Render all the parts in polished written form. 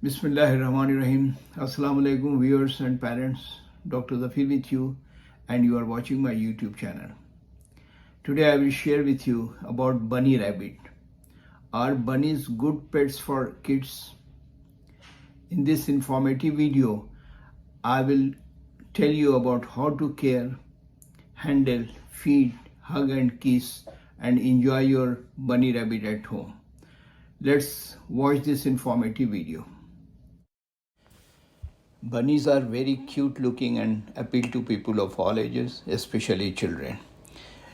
Bismillahirrahmanirrahim. Assalamu alaikum viewers and parents. Dr. Zafeer with you, and you are watching my YouTube channel. Today I will share with you about bunny rabbit. Are bunnies good pets for kids? In this informative video, I will tell you about how to care, handle, feed, hug and kiss and enjoy your bunny rabbit at home. Let's watch this informative video. Bunnies are very cute looking and appeal to people of all ages, especially children.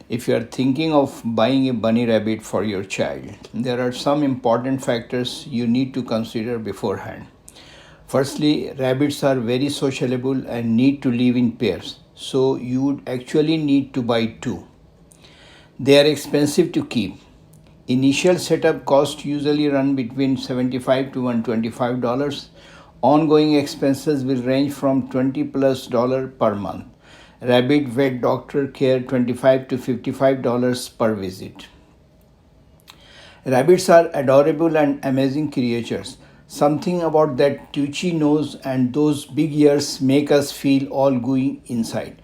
If you are thinking of buying a bunny rabbit for your child, there are some important factors you need to consider beforehand. Firstly, rabbits are very sociable and need to live in pairs, so you would actually need to buy two. They are expensive to keep. Initial setup costs usually run between $75 to $125. Ongoing expenses will range from $20+ per month. Rabbit vet doctor care $25 to $55 per visit. Rabbits are adorable and amazing creatures. Something about that twitchy nose and those big ears make us feel all gooey inside.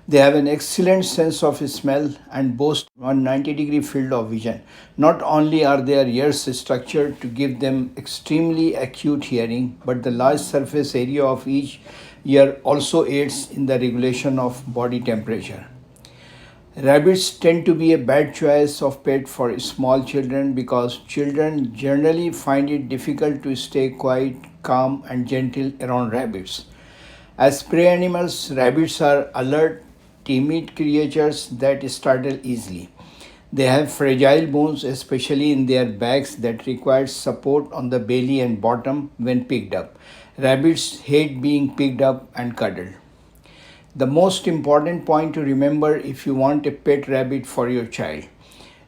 They have an excellent sense of smell and boast a 90-degree field of vision. Not only are their ears structured to give them extremely acute hearing, but the large surface area of each ear also aids in the regulation of body temperature. Rabbits tend to be a bad choice of pet for small children because children generally find it difficult to stay quiet, calm, and gentle around rabbits. As prey animals, rabbits are alert, timid creatures that startle easily. They have fragile bones, especially in their backs, that require support on the belly and bottom when picked up. Rabbits hate being picked up and cuddled. The most important point to remember if you want a pet rabbit for your child.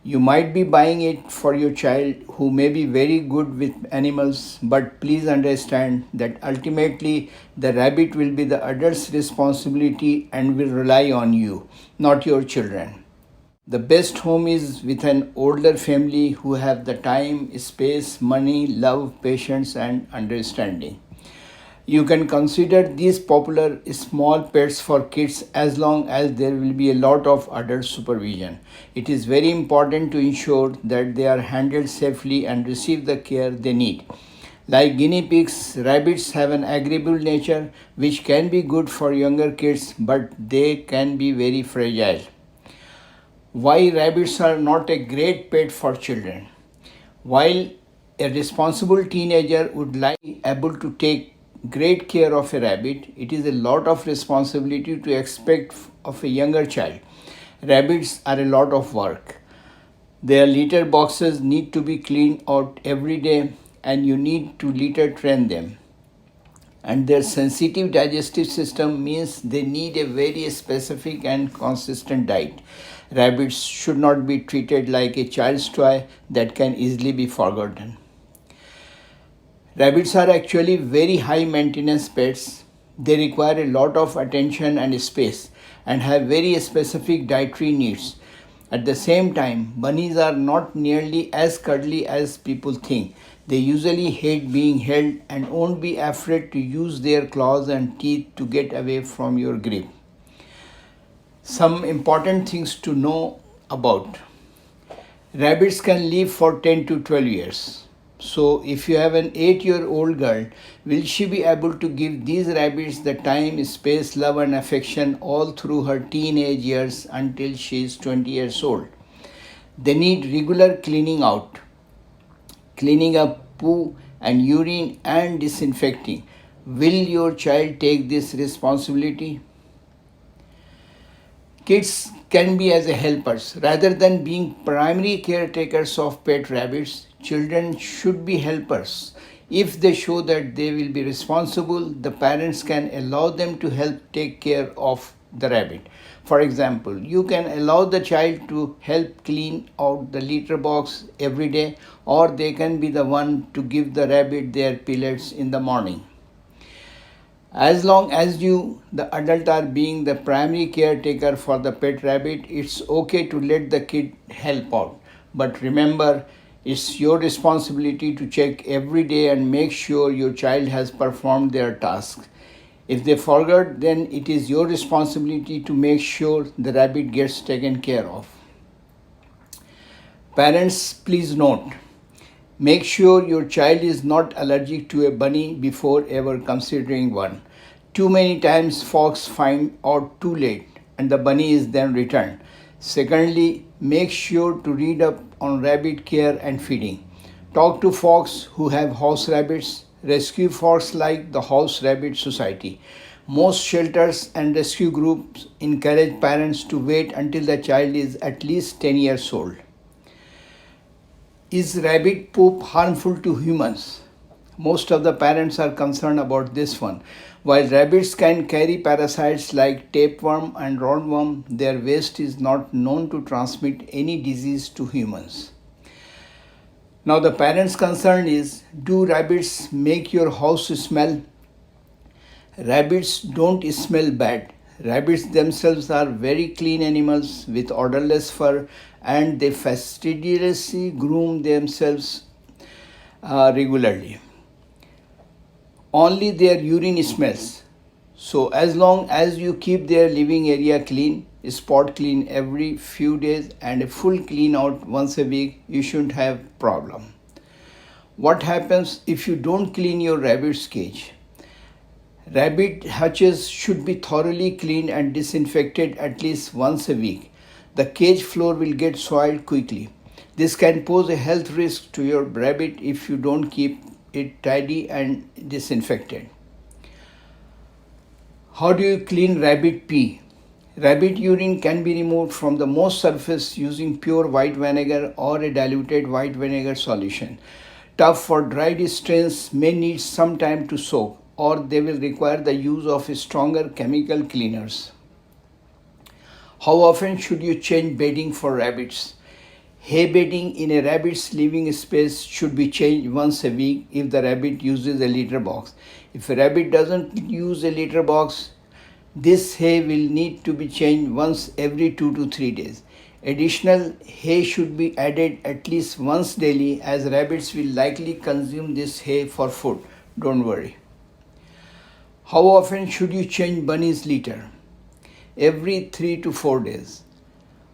You might be buying it for your child who may be very good with animals, but please understand that ultimately the rabbit will be the adult's responsibility and will rely on you, not your children. The best home is with an older family who have the time, space, money, love, patience, and understanding. You can consider these popular small pets for kids as long as there will be a lot of adult supervision. It is very important to ensure that they are handled safely and receive the care they need. Like guinea pigs, rabbits have an agreeable nature which can be good for younger kids, but they can be very fragile. Why rabbits are not a great pet for children? While a responsible teenager would like to be able to take great care of a rabbit, it is a lot of responsibility to expect of a younger child. Rabbits are a lot of work. Their litter boxes need to be cleaned out every day and you need to litter train them. And their sensitive digestive system means they need a very specific and consistent diet. Rabbits should not be treated like a child's toy that can easily be forgotten. Rabbits are actually very high maintenance pets. They require a lot of attention and space and have very specific dietary needs. At the same time, bunnies are not nearly as cuddly as people think. They usually hate being held and won't be afraid to use their claws and teeth to get away from your grip. Some important things to know about. Rabbits can live for 10 to 12 years. So if you have an 8-year-old girl, will she be able to give these rabbits the time, space, love and affection all through her teenage years until she is 20 years old? They need regular cleaning out, cleaning up poo and urine and disinfecting. Will your child take this responsibility? Kids can be as helpers. Rather than being primary caretakers of pet rabbits, children should be helpers. If they show that they will be responsible, the parents can allow them to help take care of the rabbit. For example, you can allow the child to help clean out the litter box every day, or they can be the one to give the rabbit their pellets in the morning. As long as you, the adult, are being the primary caretaker for the pet rabbit, it's okay to let the kid help out. But remember, It's your responsibility to check every day and make sure your child has performed their task. If they forget, then it is your responsibility to make sure the rabbit gets taken care of. Parents, please note, make sure your child is not allergic to a bunny before ever considering one. Too many times folks find out too late and the bunny is then returned. Secondly, make sure to read up on rabbit care and feeding. Talk to folks who have house rabbits, rescue folks like the House Rabbit Society. Most shelters and rescue groups encourage parents to wait until the child is at least 10 years old. Is rabbit poop harmful to humans? Most of the parents are concerned about this one. While rabbits can carry parasites like tapeworm and roundworm, their waste is not known to transmit any disease to humans. Now the parents' concern is, do rabbits make your house smell? Rabbits don't smell bad. Rabbits themselves are very clean animals with odorless fur and they fastidiously groom themselves regularly. Only their urine smells. So as long as you keep their living area clean, spot clean every few days and a full clean out once a week, you shouldn't have problem. What happens if you don't clean your rabbit's cage? Rabbit hutches should be thoroughly cleaned and disinfected at least once a week. The cage floor will get soiled quickly. This can pose a health risk to your rabbit if you don't keep it tidy and disinfected. How do you clean rabbit pee? Rabbit urine can be removed from the most surface using pure white vinegar or a diluted white vinegar solution. Tough or dried stains may need some time to soak, or they will require the use of stronger chemical cleaners. How often should you change bedding for rabbits? Hay bedding in a rabbit's living space should be changed once a week if the rabbit uses a litter box. If a rabbit doesn't use a litter box, this hay will need to be changed once every 2 to 3 days. Additional hay should be added at least once daily as rabbits will likely consume this hay for food. Don't worry. How often should you change bunny's litter? Every 3 to 4 days.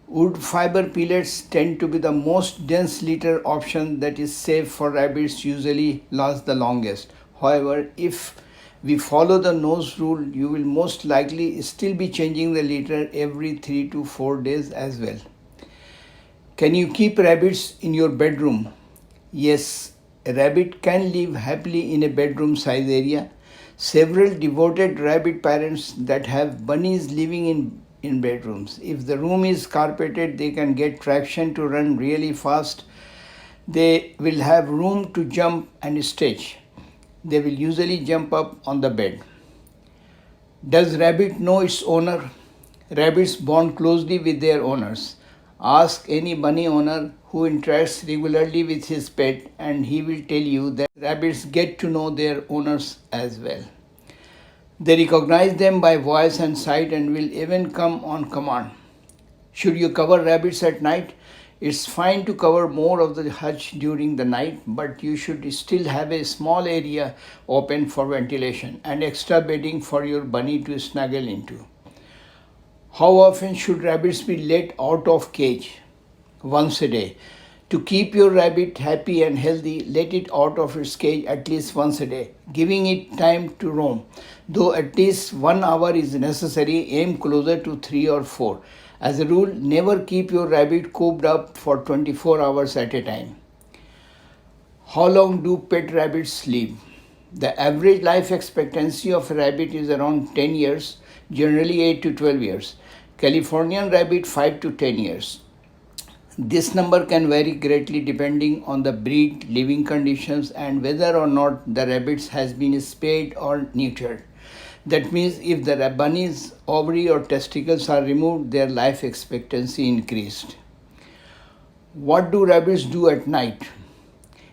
Wood fiber pellets tend to be the most dense litter option that is safe for rabbits, usually lasts the longest. However, if we follow the nose rule, you will most likely still be changing the litter every 3 to 4 days as well. Can you keep rabbits in your bedroom? Yes, a rabbit can live happily in a bedroom size area. Several devoted rabbit parents that have bunnies living in bedrooms. If the room is carpeted, they can get traction to run really fast. They will have room to jump and stretch. They will usually jump up on the bed. Does rabbit know its owner? Rabbits bond closely with their owners. Ask any bunny owner who interacts regularly with his pet and he will tell you that rabbits get to know their owners as well. They recognize them by voice and sight and will even come on command. Should you cover rabbits at night? It's fine to cover more of the hutch during the night, but you should still have a small area open for ventilation and extra bedding for your bunny to snuggle into. How often should rabbits be let out of cage? Once a day. To keep your rabbit happy and healthy, let it out of its cage at least once a day, giving it time to roam. Though at least 1 hour is necessary, aim closer to 3 or 4. As a rule, never keep your rabbit cooped up for 24 hours at a time. How long do pet rabbits live? The average life expectancy of a rabbit is around 10 years, generally 8 to 12 years. Californian rabbit 5 to 10 years. This number can vary greatly depending on the breed, living conditions, and whether or not the rabbit has been spayed or neutered. That means if the bunny's ovary or testicles are removed, their life expectancy increased. What do rabbits do at night?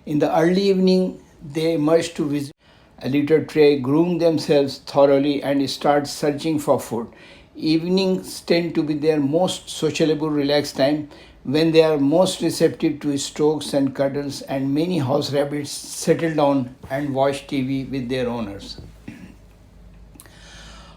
In the early evening, they emerge to visit a litter tray, groom themselves thoroughly, and start searching for food. Evenings tend to be their most sociable, relaxed time when they are most receptive to strokes and cuddles, and many house rabbits settle down and watch TV with their owners.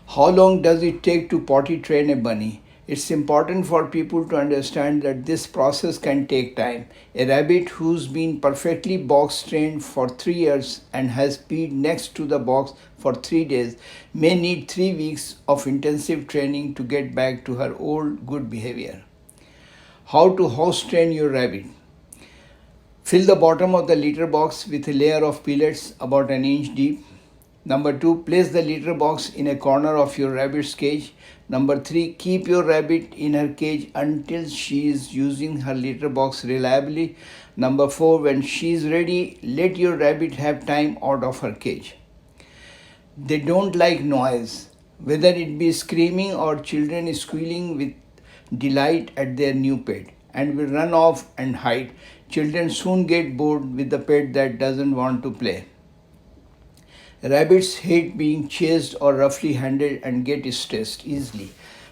How long does it take to potty train a bunny? It's important for people to understand that this process can take time. A rabbit who's been perfectly box trained for 3 years and has peed next to the box for 3 days may need 3 weeks of intensive training to get back to her old good behavior. How to house train your rabbit? Fill the bottom of the litter box with a layer of pellets about an inch deep. Number 2, place the litter box in a corner of your rabbit's cage. Number 3, keep your rabbit in her cage until she is using her litter box reliably. Number 4, when she is ready, let your rabbit have time out of her cage. They don't like noise, whether it be screaming or children squealing with delight at their new pet, and will run off and hide. Children soon get bored with the pet that doesn't want to play. Rabbits hate being chased or roughly handled and get stressed easily.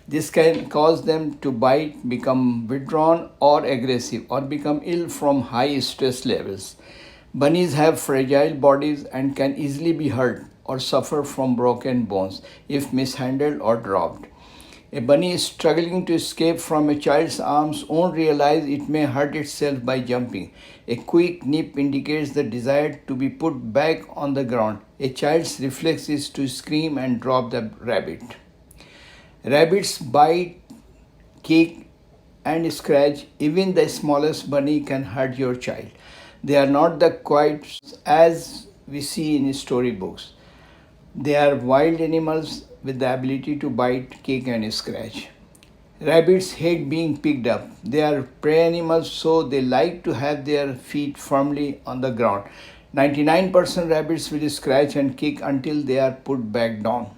This can cause them to bite, become withdrawn or aggressive, or become ill from high stress levels. Bunnies have fragile bodies and can easily be hurt or suffer from broken bones if mishandled or dropped. A bunny struggling to escape from a child's arms won't realize it may hurt itself by jumping. A quick nip indicates the desire to be put back on the ground. A child's reflex is to scream and drop the rabbit. Rabbits bite, kick, and scratch. Even the smallest bunny can hurt your child. They are not the quiet as we see in storybooks. They are wild animals with the ability to bite, kick, and scratch. Rabbits hate being picked up. They are prey animals, so they like to have their feet firmly on the ground. 99% rabbits will scratch and kick until they are put back down.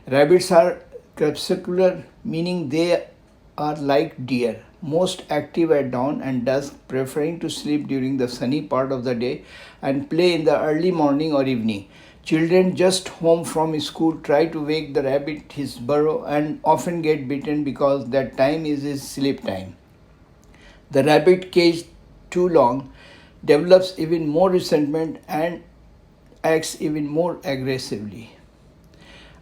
Rabbits are crepuscular, meaning they are like deer, most active at dawn and dusk, preferring to sleep during the sunny part of the day and play in the early morning or evening. Children just home from school try to wake the rabbit his burrow and often get bitten because that time is his sleep time. The rabbit caged too long develops even more resentment and acts even more aggressively.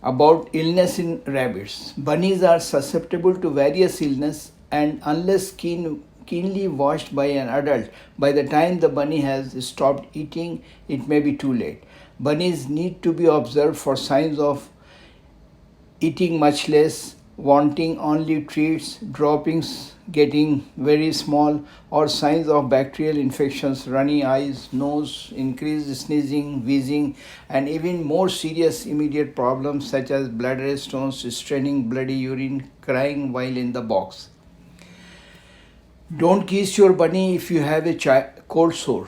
About illness in rabbits. Bunnies are susceptible to various illness, and unless keenly watched by an adult, by the time the bunny has stopped eating, it may be too late. Bunnies need to be observed for signs of eating much less, wanting only treats, droppings getting very small, or signs of bacterial infections, runny eyes, nose, increased sneezing, wheezing, and even more serious immediate problems such as bladder stones, straining bloody urine, crying while in the box. Don't kiss your bunny if you have a cold sore,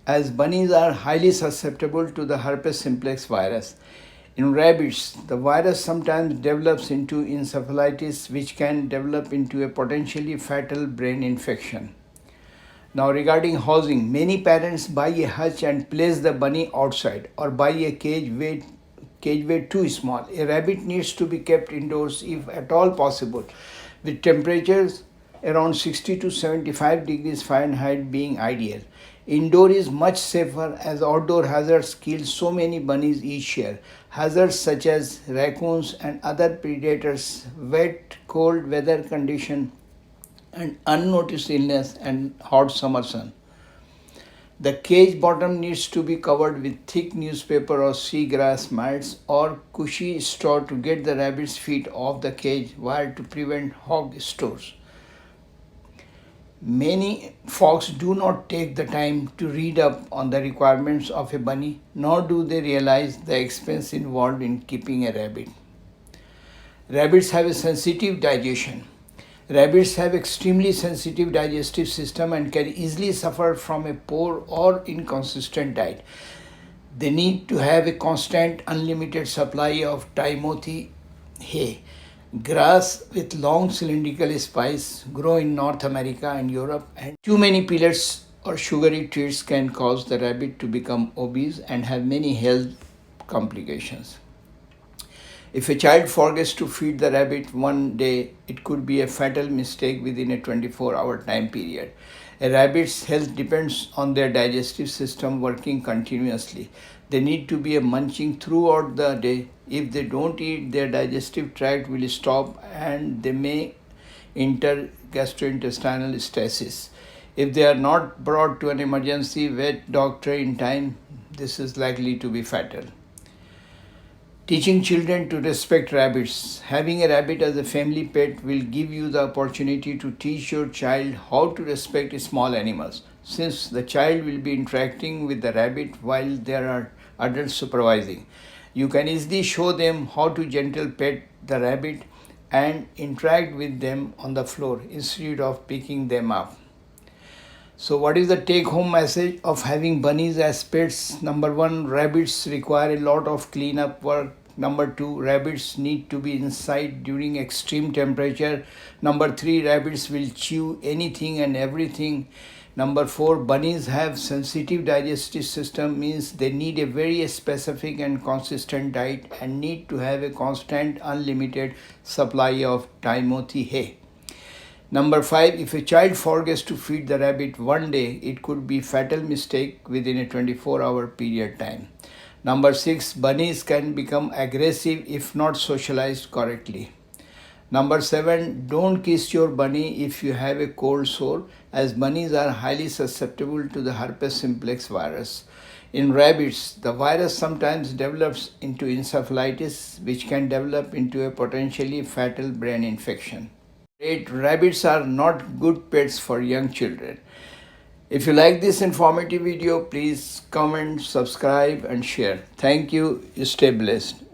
as bunnies are highly susceptible to the herpes simplex virus. In rabbits, the virus sometimes develops into encephalitis, which can develop into a potentially fatal brain infection. Now, regarding housing, many parents buy a hutch and place the bunny outside, or buy a cage weight too small. A rabbit needs to be kept indoors if at all possible, with temperatures around 60 to 75 degrees Fahrenheit being ideal. Indoor is much safer as outdoor hazards kill so many bunnies each year. Hazards such as raccoons and other predators, wet, cold weather condition, and unnoticed illness and hot summer sun. The cage bottom needs to be covered with thick newspaper or seagrass mats or cushy straw to get the rabbit's feet off the cage while to prevent hog stores. Many folks do not take the time to read up on the requirements of a bunny, nor do they realize the expense involved in keeping a rabbit. Rabbits have a sensitive digestion. Rabbits have extremely sensitive digestive system and can easily suffer from a poor or inconsistent diet. They need to have a constant unlimited supply of timothy hay. Grass with long cylindrical spikes grow in North America and Europe, and too many pellets or sugary treats can cause the rabbit to become obese and have many health complications. If a child forgets to feed the rabbit one day, it could be a fatal mistake within a 24-hour time period. A rabbit's health depends on their digestive system working continuously. They need to be munching throughout the day. If they don't eat, their digestive tract will stop and they may enter gastrointestinal stasis. If they are not brought to an emergency vet doctor in time, this is likely to be fatal. Teaching children to respect rabbits. Having a rabbit as a family pet will give you the opportunity to teach your child how to respect small animals, since the child will be interacting with the rabbit while there are adults supervising. You can easily show them how to gentle pet the rabbit and interact with them on the floor instead of picking them up. So, what is the take home message of having bunnies as pets? Number one, rabbits require a lot of cleanup work. Number two, rabbits need to be inside during extreme temperature. Number three, rabbits will chew anything and everything. Number four, bunnies have sensitive digestive system, means they need a very specific and consistent diet and need to have a constant unlimited supply of Timothy hay. Number five, if a child forgets to feed the rabbit one day, it could be fatal mistake within a 24-hour period time. Number six, bunnies can become aggressive if not socialized correctly. Number seven, don't kiss your bunny if you have a cold sore, as bunnies are highly susceptible to the herpes simplex virus. In rabbits, the virus sometimes develops into encephalitis, which can develop into a potentially fatal brain infection. 8. Rabbits are not good pets for young children. If you like this informative video, please comment, subscribe and share. Thank you. Stay blessed.